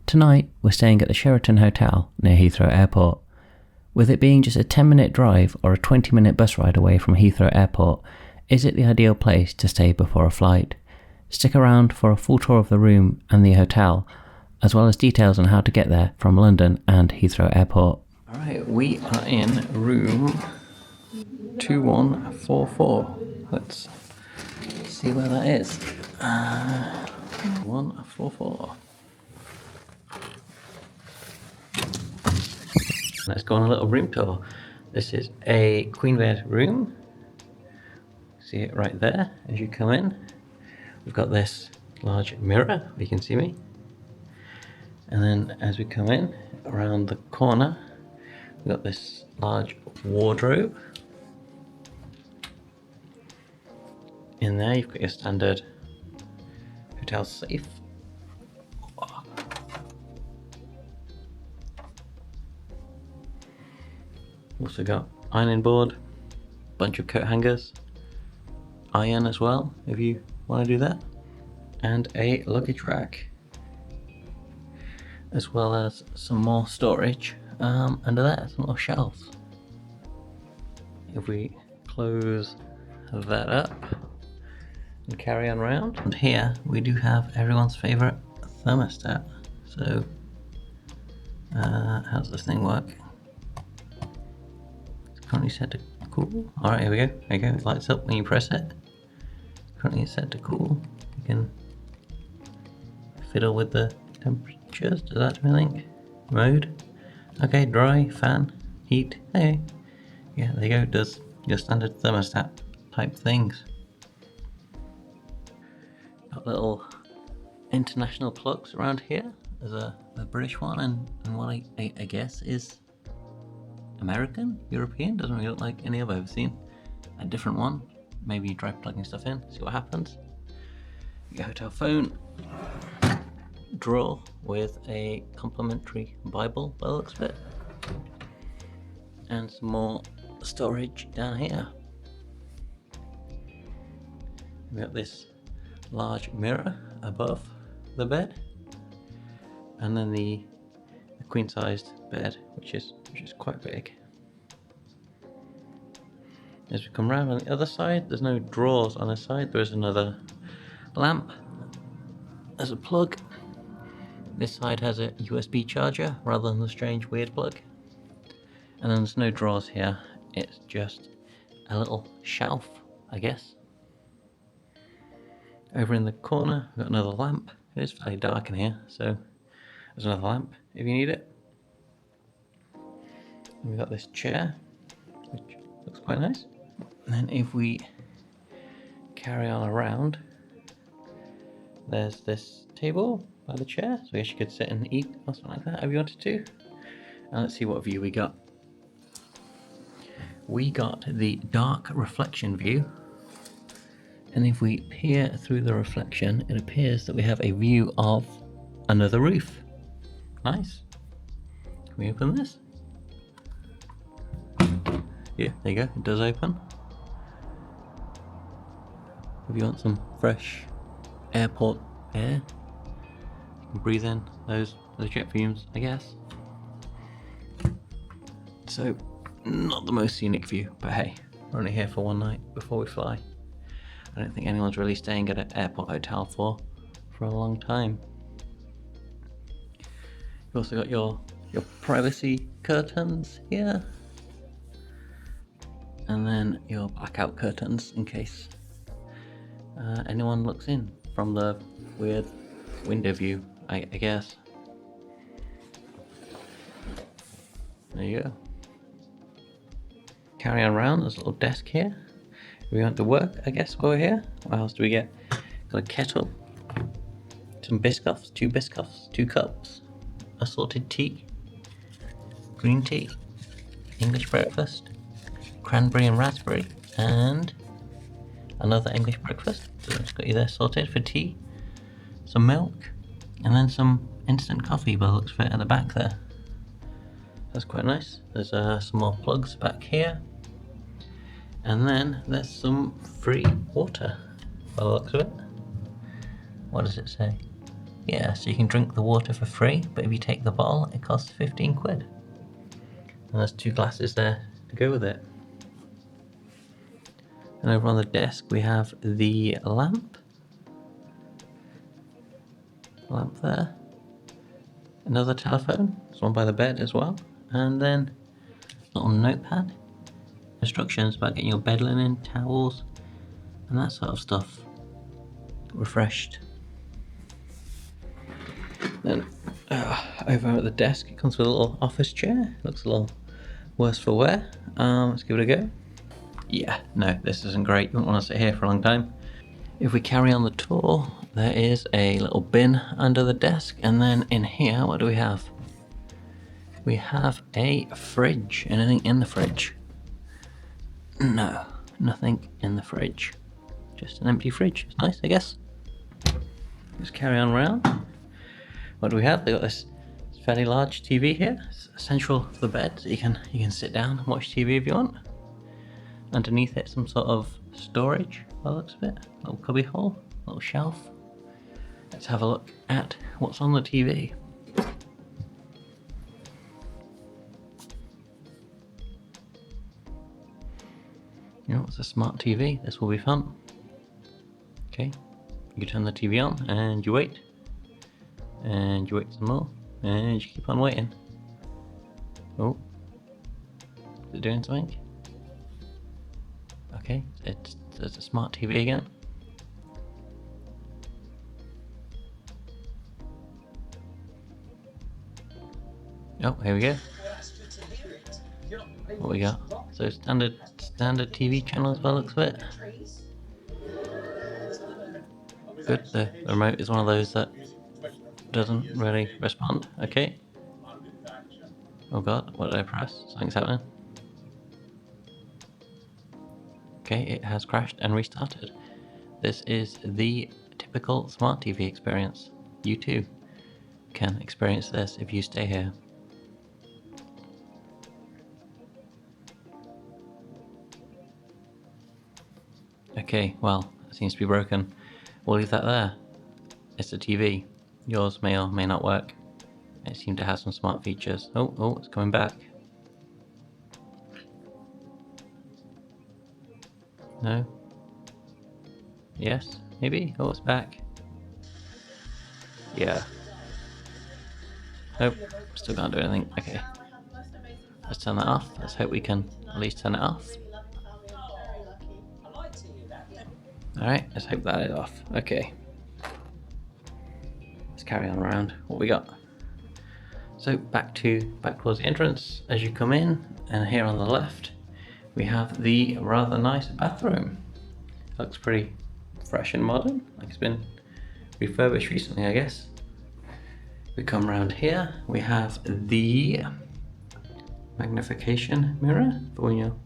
Tonight, we're staying at the Sheraton Hotel near Heathrow Airport. With it being just a 10-minute drive or a 20-minute bus ride away from Heathrow Airport, is it the ideal place to stay before a flight? Stick around for a full tour of the room and the hotel, as well as details on how to get there from London and Heathrow Airport. Alright, we are in room 2144. Let's see where that is. 144. Let's go on a little room tour. This is a queen bed room. See it right there as you come in. We've got this large mirror, where you can see me. And then as we come in, around the corner, we've got this large wardrobe. In there you've got your standard hotel safe. Also got ironing board, bunch of coat hangers, iron as well if you want to do that, and a luggage rack, as well as some more storage under there, some more shelves. If we close that up and carry on around, and here we do have everyone's favorite thermostat. So how does this thing work? Currently set to cool. Alright, here we go. There you go. It lights up when you press it. Currently it's set to cool. You can fiddle with the temperatures. Does that do anything? Mode. Okay, dry, fan, heat. Hey. Yeah, there you go. It does your standard thermostat type things. Got little international plugs around here. There's a British one and one I guess is American, European, doesn't really look like any I've ever seen. A different one, maybe you try plugging stuff in, see what happens. Your hotel phone, drawer with a complimentary Bible by the looks of it, and some more storage down here. We got this large mirror above the bed, and then the queen-sized bed, which is quite big. As we come around on the other side, there's no drawers on this side. There is another lamp. There's a plug. This side has a USB charger rather than the strange weird plug. And then there's no drawers here. It's just a little shelf, I guess. Over in the corner, we've got another lamp. It is fairly dark in here, so there's another lamp if you need it. And we've got this chair, which looks quite nice. And then if we carry on around, there's this table by the chair, so I guess you could sit and eat or something like that if you wanted to. And let's see what view we got. We got the dark reflection view, and if we peer through the reflection, it appears that we have a view of another roof. Nice. Can we open this? Yeah, there you go, it does open. If you want some fresh airport air, you can breathe in those jet fumes, I guess. So, not the most scenic view, but hey, we're only here for one night before we fly. I don't think anyone's really staying at an airport hotel for a long time. You've also got your privacy curtains here, and then your blackout curtains in case anyone looks in from the weird window view, I guess. There you go. Carry on around, there's a little desk here. We want to work, I guess, while we're here. What else do we get? Got a kettle, some biscoffs, 2 biscoffs, 2 cups, assorted tea, green tea, English breakfast, cranberry and raspberry, and another English breakfast. So it's got you there sorted for tea, some milk, and then some instant coffee by the looks of it at the back there. That's quite nice. There's some more plugs back here. And then there's some free water by the looks of it. What does it say? Yeah, so you can drink the water for free, but if you take the bottle, it costs 15 quid. And there's 2 glasses there to go with it. And over on the desk we have the lamp there. Another telephone, there's one by the bed as well. And then a little notepad. Instructions about getting your bed linen, towels, and that sort of stuff refreshed. Then over at the desk, it comes with a little office chair. Looks a little worse for wear. Let's give it a go. Yeah, no, this isn't great. You won't want to sit here for a long time. If we carry on the tour, there is a little bin under the desk, and then in here, what do we have? We have a fridge. Anything in the fridge? No, nothing in the fridge. Just an empty fridge. It's nice, I guess. Let's carry on around. What do we have? They got this fairly large TV here. It's central for the bed, so you can sit down and watch TV if you want. Underneath it, some sort of storage, by the looks of it. A little cubby hole, a little shelf. Let's have a look at what's on the TV. You know, it's a smart TV. This will be fun. Okay, you turn the TV on and you wait. And you wait some more. And you keep on waiting. Oh. Is it doing something? Okay, it's a smart TV again. Oh, here we go. What we got? So standard TV channels by the looks of it. Good, the remote is one of those that doesn't really respond. Okay. Oh god, what did I press? Something's happening. Okay, it has crashed and restarted. This is the typical smart TV experience. You too can experience this if you stay here. Okay, well, it seems to be broken. We'll leave that there. It's a TV. Yours may or may not work. It seemed to have some smart features. Oh, it's coming back. No? Yes? Maybe? Oh, it's back. Yeah. Nope, still can't do anything. Okay. Let's turn that off. Let's hope we can at least turn it off. Alright, let's hope that is off. Okay. Let's carry on around. What we got? So back towards the entrance as you come in, and here on the left we have the rather nice bathroom. Looks pretty fresh and modern, like it's been refurbished recently, I guess. We come around here, we have the magnification mirror for when you're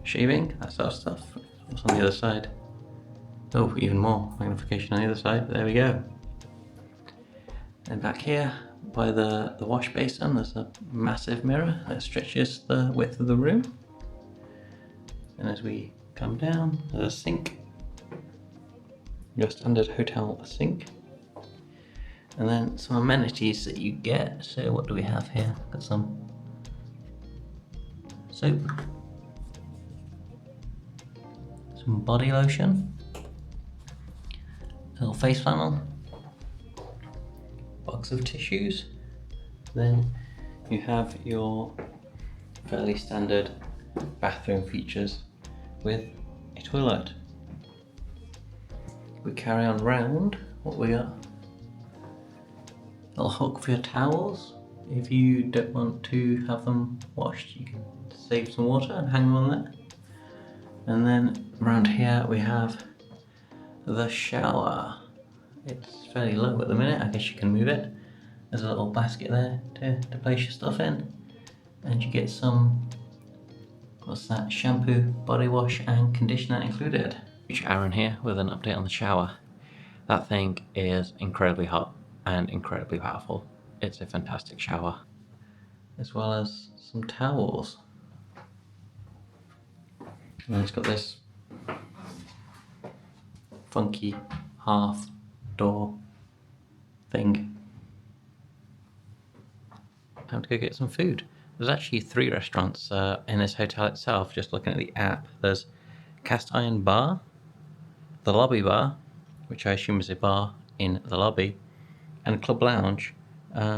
shaving, that sort of stuff. What's on the other side? Oh, even more magnification on the other side. There we go. And back here by the wash basin, there's a massive mirror that stretches the width of the room. And as we come down, there's a sink. Your standard hotel sink. And then some amenities that you get. So what do we have here? Got some soap, some body lotion, a little face flannel, box of tissues. Then you have your fairly standard bathroom features with a toilet. We carry on round, what we got? A little hook for your towels. If you don't want to have them washed, you can save some water and hang them on there. And then around here we have the shower. It's fairly low at the minute, I guess you can move it. There's a little basket there to place your stuff in. And you get some, what's that, shampoo, body wash and conditioner included. Aaron here with an update on the shower. That thing is incredibly hot and incredibly powerful. It's a fantastic shower. As well as some towels. And it's got this funky half door thing. Time to go get some food. There's actually 3 restaurants in this hotel itself, just looking at the app. There's Cast Iron Bar, the Lobby Bar, which I assume is a bar in the lobby, and Club Lounge,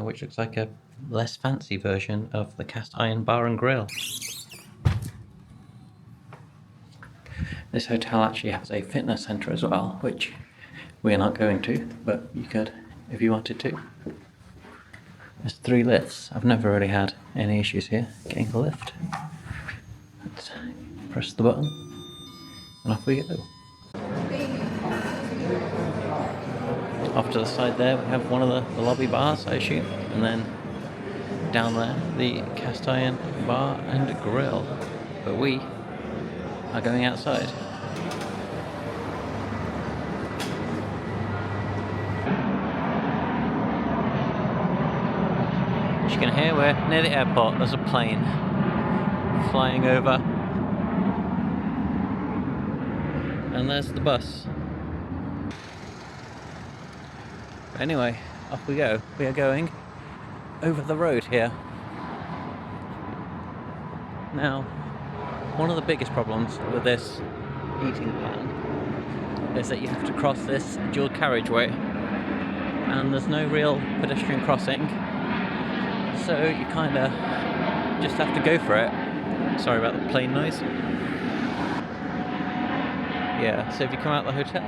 which looks like a less fancy version of the Cast Iron Bar and Grill. This hotel actually has a fitness centre as well, which we are not going to, but you could if you wanted to. There's 3 lifts. I've never really had any issues here getting the lift. Let's press the button and off we go. Off to the side there we have one of the lobby bars, I assume, and then down there the Cast Iron Bar and Grill. But we are going outside. As you can hear, we're near the airport. There's a plane flying over, and there's the bus. Anyway, off we go. We are going over the road here. Now, one of the biggest problems with this eating plan is that you have to cross this dual carriageway, and there's no real pedestrian crossing, so you kind of just have to go for it. Sorry about the plane noise. Yeah, so if you come out of the hotel,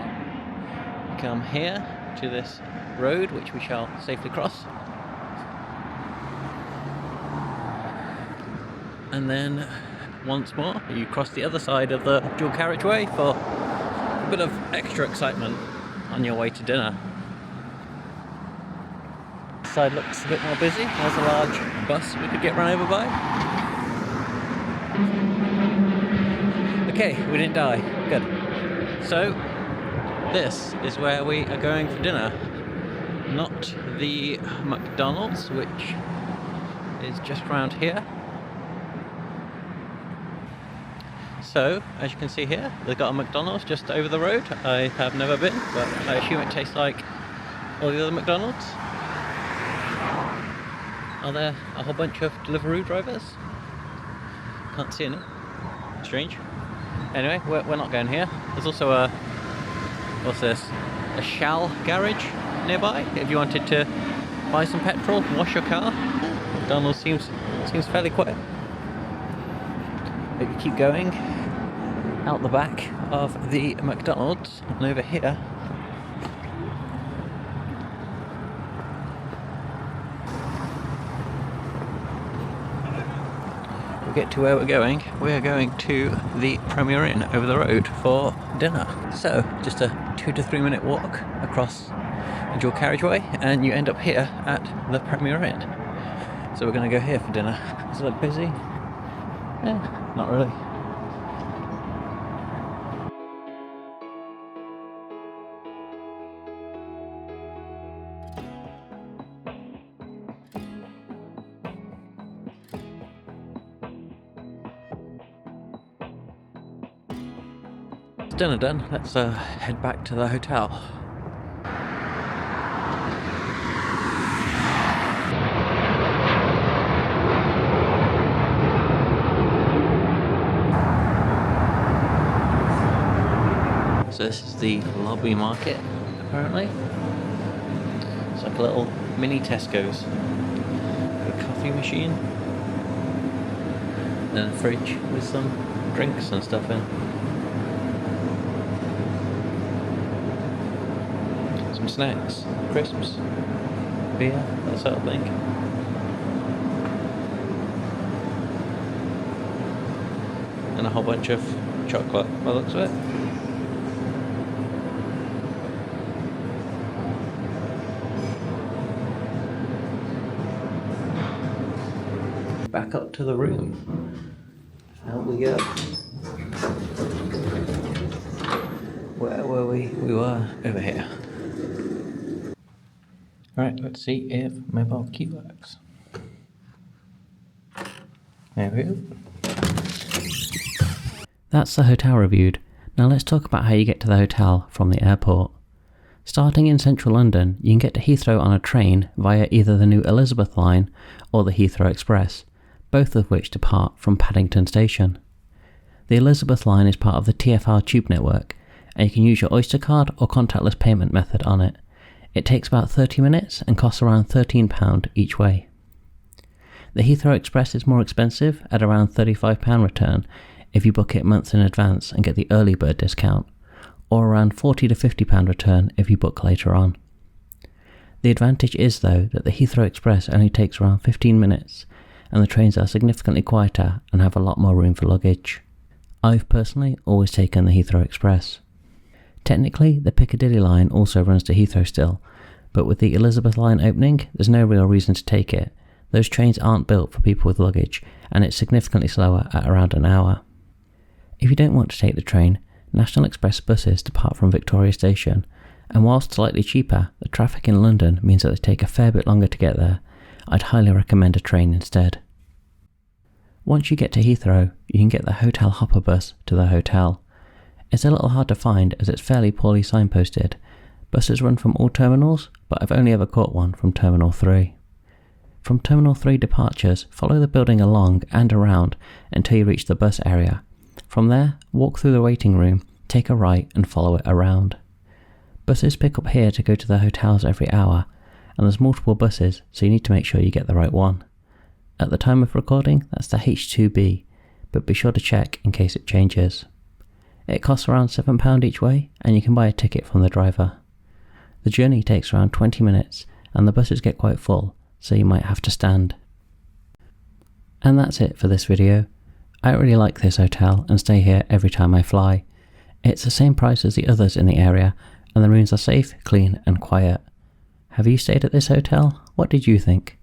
you come here to this road, which we shall safely cross, and then once more you cross the other side of the dual carriageway for a bit of extra excitement on your way to dinner. This side looks a bit more busy. There's a large bus we could get run over by. Okay, we didn't die. Good. So this is where we are going for dinner, not the McDonald's, which is just around here. So, as you can see here, they've got a McDonald's just over the road. I have never been, but I assume it tastes like all the other McDonald's. Are there a whole bunch of Deliveroo drivers? Can't see any. Strange. Anyway, we're not going here. There's also a, what's this? A Shell garage nearby if you wanted to buy some petrol, wash your car. McDonald's seems fairly quiet. But you keep going out the back of the McDonald's, and over here we get to where we're going. We're going to the Premier Inn over the road for dinner. So just a 2 to 3 minute walk across the dual carriageway and you end up here at the Premier Inn. So we're going to go here for dinner. Does it look busy? Yeah, not really. It's dinner done. Let's head back to the hotel. So this is the lobby market, apparently. It's like a little mini Tesco's. Got a coffee machine. And a fridge with some drinks and stuff in. Some snacks, crisps, beer, that sort of thing. And a whole bunch of chocolate by the looks of it. Back up to the room. Out we go. Where were we? We were over here. Right, let's see if mobile key works. There we go. That's the hotel reviewed. Now let's talk about how you get to the hotel from the airport. Starting in central London, you can get to Heathrow on a train via either the new Elizabeth line or the Heathrow Express, both of which depart from Paddington Station. The Elizabeth line is part of the TfL tube network, and you can use your Oyster card or contactless payment method on it. It takes about 30 minutes and costs around £13 each way. The Heathrow Express is more expensive at around £35 return if you book it months in advance and get the early bird discount, or around £40 to £50 return if you book later on. The advantage is though that the Heathrow Express only takes around 15 minutes and the trains are significantly quieter and have a lot more room for luggage. I've personally always taken the Heathrow Express. Technically, the Piccadilly line also runs to Heathrow still, but with the Elizabeth line opening, there's no real reason to take it. Those trains aren't built for people with luggage, and it's significantly slower at around an hour. If you don't want to take the train, National Express buses depart from Victoria Station, and whilst slightly cheaper, the traffic in London means that they take a fair bit longer to get there. I'd highly recommend a train instead. Once you get to Heathrow, you can get the Hotel Hoppa bus to the hotel. It's a little hard to find as it's fairly poorly signposted. Buses run from all terminals, but I've only ever caught one from Terminal 3. From Terminal 3 departures, follow the building along and around until you reach the bus area. From there, walk through the waiting room, take a right and follow it around. Buses pick up here to go to the hotels every hour, and there's multiple buses, so you need to make sure you get the right one. At the time of recording, that's the H2B, but be sure to check in case it changes. It costs around £7 each way, and you can buy a ticket from the driver. The journey takes around 20 minutes, and the buses get quite full, so you might have to stand. And that's it for this video. I really like this hotel and stay here every time I fly. It's the same price as the others in the area, and the rooms are safe, clean and quiet. Have you stayed at this hotel? What did you think?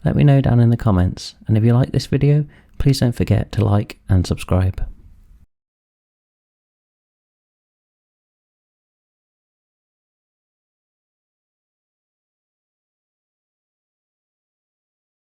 Let me know down in the comments, and if you like this video, please don't forget to like and subscribe.